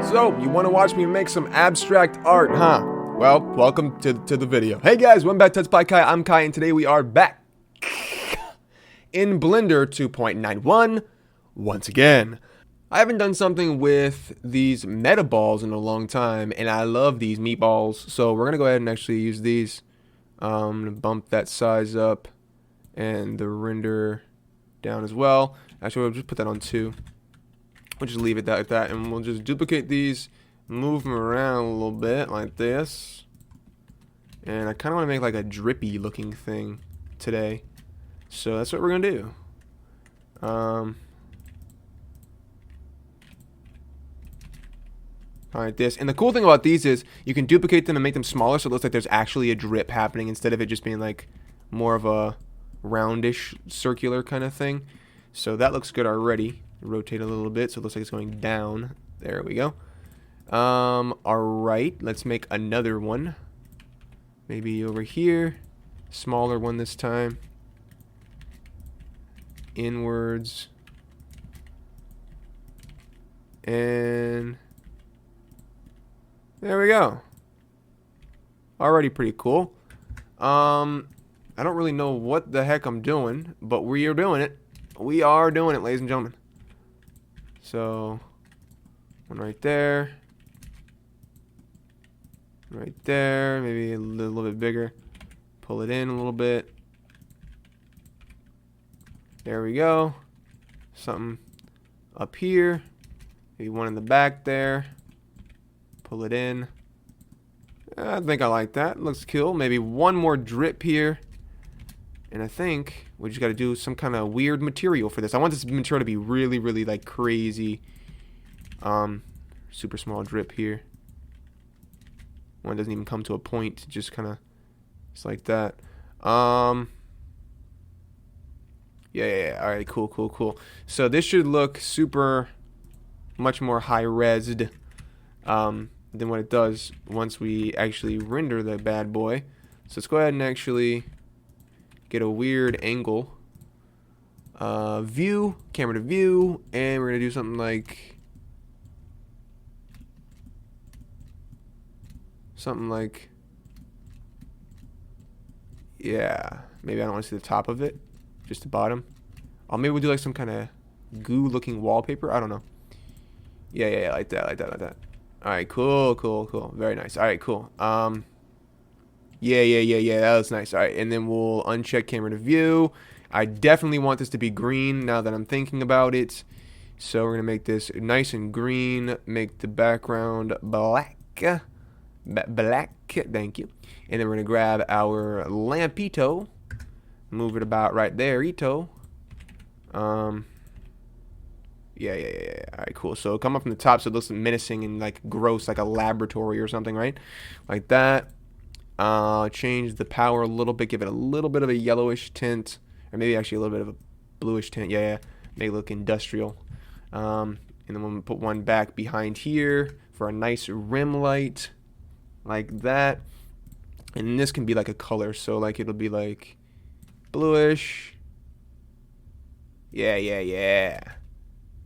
So, you want to watch me make some abstract art, huh? Well, welcome to the video. Hey guys, welcome back to TutsByKai. I'm Kai, and today we are back in Blender 2.91 once again. I haven't done something with these meta balls in a long time, and I love these meatballs. So we're gonna go ahead and actually use these. I'm gonna bump that size up and the render down as well. Actually, we'll just put that on 2. We'll just leave it like that, and we'll just duplicate these, move them around a little bit like this. And I kind of want to make like a drippy looking thing today, so that's what we're gonna do. Alright, this. And the cool thing about these is you can duplicate them and make them smaller, so it looks like there's actually a drip happening instead of it just being like more of a roundish circular kind of thing. So that looks good already. Rotate a little bit so it looks like it's going down. There we go. Alright, let's make another one. Maybe over here. Smaller one this time. Inwards. And there we go. Already pretty cool. I don't really know what the heck I'm doing, but we are doing it. We are doing it, ladies and gentlemen. So, one right there. Right there. Maybe a little bit bigger. Pull it in a little bit. There we go. Something up here. Maybe one in the back there. Pull it in. I think I like that. Looks cool. Maybe one more drip here. And I think we just got to do some kind of weird material for this. I want this material to be really, really like crazy. Super small drip here. One doesn't even come to a point. Just kind of, it's like that. Yeah. All right, cool. So this should look super, much more high-resed than what it does once we actually render the bad boy. So let's go ahead and actually get a weird angle. View, camera to view, and we're gonna do something like yeah, maybe I don't want to see the top of it, just the bottom. Maybe we'll do like some kind of goo looking wallpaper. I don't know. Yeah, like that. Alright, cool. Very nice. Alright, cool. Yeah, that was nice. Alright, and then we'll uncheck camera to view. I definitely want this to be green now that I'm thinking about it. So we're going to make this nice and green. Make the background black. Black, thank you. And then we're going to grab our lampito. Move it about right there, Ito. Yeah. Alright, cool. So come up from the top so it looks menacing and like gross, like a laboratory or something, right? Like that. Change the power a little bit, give it a little bit of a yellowish tint, or maybe actually a little bit of a bluish tint. Yeah. Make it look industrial. And then we'll put one back behind here for a nice rim light, like that. And this can be like a color, so like it'll be like bluish. Yeah.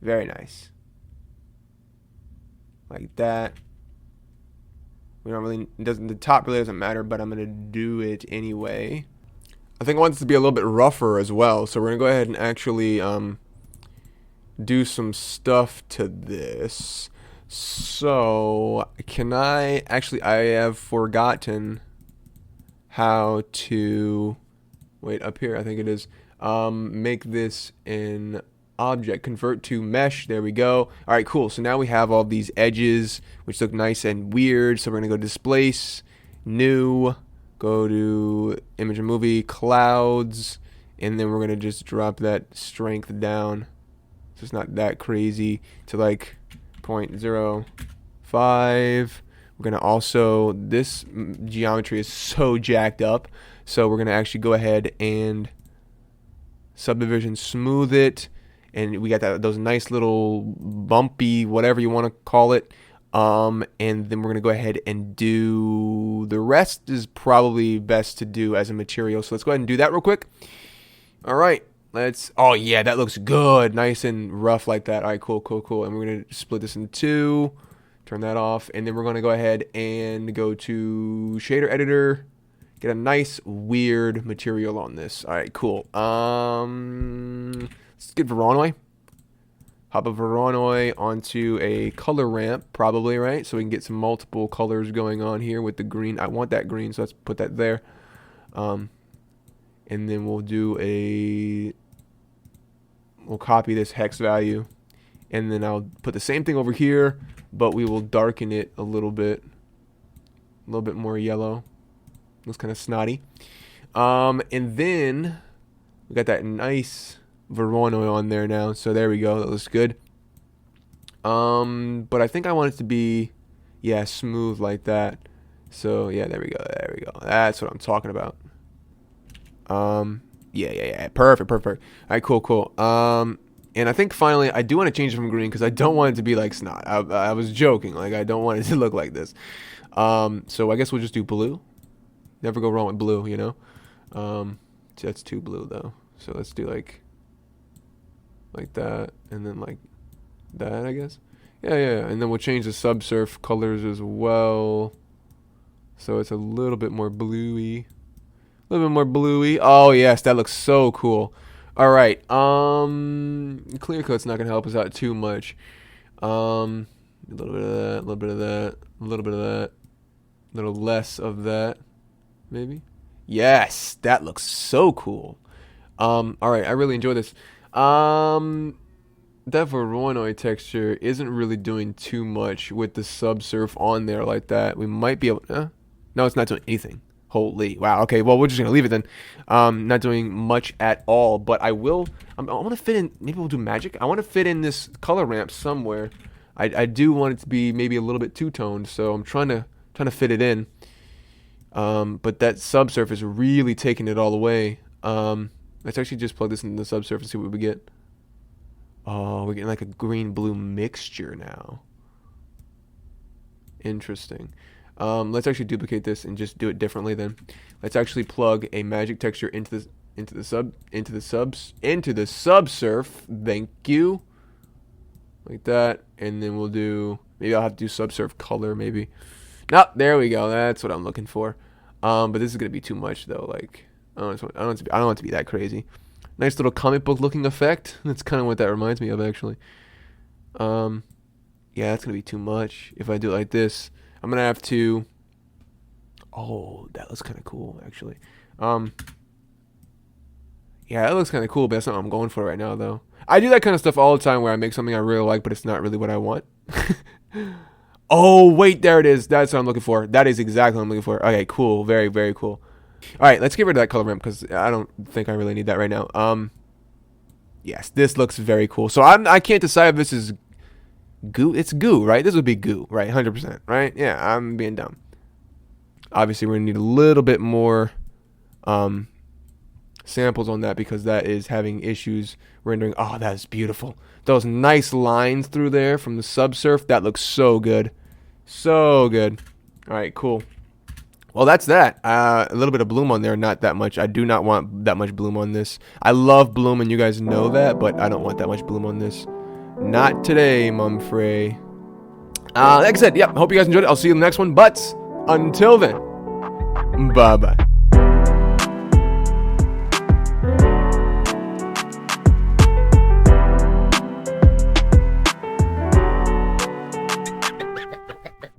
Very nice. Like that. We don't really, the top really doesn't matter, but I'm going to do it anyway. I think I want this to be a little bit rougher as well, so we're going to go ahead and actually do some stuff to this. So, I have forgotten how to, wait, up here, I think it is, make this an object, convert to mesh. There we go. All right, cool. So now we have all these edges which look nice and weird. So we're gonna go displace, new, go to image and movie, clouds, and then we're gonna just drop that strength down so it's not that crazy to like 0.05. We're gonna also, this geometry is so jacked up, so we're gonna actually go ahead and subdivision smooth it. And we got those nice little bumpy, whatever you want to call it. And then we're going to go ahead and do the rest is probably best to do as a material. So let's go ahead and do that real quick. All right. Oh yeah, that looks good. Nice and rough like that. All right, cool. And we're going to split this into two. Turn that off, and then we're going to go ahead and go to shader editor. Get a nice weird material on this. All right, cool. Let's get Voronoi. Hop a Voronoi onto a color ramp, probably, right? So we can get some multiple colors going on here with the green. I want that green, so let's put that there. And then we'll copy this hex value, and then I'll put the same thing over here, but we will darken it a little bit more yellow. Looks kind of snotty. And then we got that nice Voronoi on there now, so there we go. That looks good. But I think I want it to be, yeah, smooth like that. So yeah, there we go. There we go. That's what I'm talking about. Yeah. Perfect. All right, cool. And I think finally I do want to change it from green because I don't want it to be like snot. I was joking. Like, I don't want it to look like this. So I guess we'll just do blue. Never go wrong with blue, you know. That's too blue though. So let's do like that, and then like that, I guess. Yeah. And then we'll change the subsurf colors as well, so it's a little bit more bluey. Oh yes, that looks so cool. All right. Clear coat's not gonna help us out too much. A little bit of that, a little bit of that, a little bit of that, a little less of that, maybe. Yes, that looks so cool. All right, I really enjoy this. That Voronoi texture isn't really doing too much with the subsurf on there like that. We might be able to, no, it's not doing anything. Holy, wow. Okay, well, we're just going to leave it then. Not doing much at all, but I want to fit in, maybe we'll do magic. I want to fit in this color ramp somewhere. I do want it to be maybe a little bit two-toned, so I'm trying to fit it in. But that subsurf is really taking it all away. Let's actually just plug this into the subsurf and see what we get. Oh, we're getting like a green-blue mixture now. Interesting. Let's actually duplicate this and just do it differently then. Let's actually plug a magic texture into the subsurf. Thank you. Like that, and then we'll do, maybe I'll have to do subsurf color maybe. No, there we go. That's what I'm looking for. But this is gonna be too much though. Like, I don't want it to be that crazy. Nice little comic book looking effect. That's kind of what that reminds me of actually. Yeah, that's gonna be too much if I do it like this. I'm gonna have to. Oh, that looks kind of cool actually. Yeah, that looks kind of cool, but that's not what I'm going for right now though. I do that kind of stuff all the time where I make something I really like, but it's not really what I want. Oh, wait, there it is. That's what I'm looking for. That is exactly what I'm looking for. Okay, cool. Very, very cool. All right, let's get rid of that color ramp because I don't think I really need that right now. Yes, this looks very cool. So I can't decide if this is goo. It's goo, right? This would be goo, right? 100%, right? Yeah, I'm being dumb. Obviously, we're going to need a little bit more samples on that because that is having issues rendering. Oh, that is beautiful. Those nice lines through there from the subsurf, that looks so good. So good. All right, cool. Well, that's that. A little bit of bloom on there, not that much. I do not want that much bloom on this. I love bloom, and you guys know that, but I don't want that much bloom on this. Not today, Mumfrey. Like I said, yeah, hope you guys enjoyed it. I'll see you in the next one, but until then, bye-bye.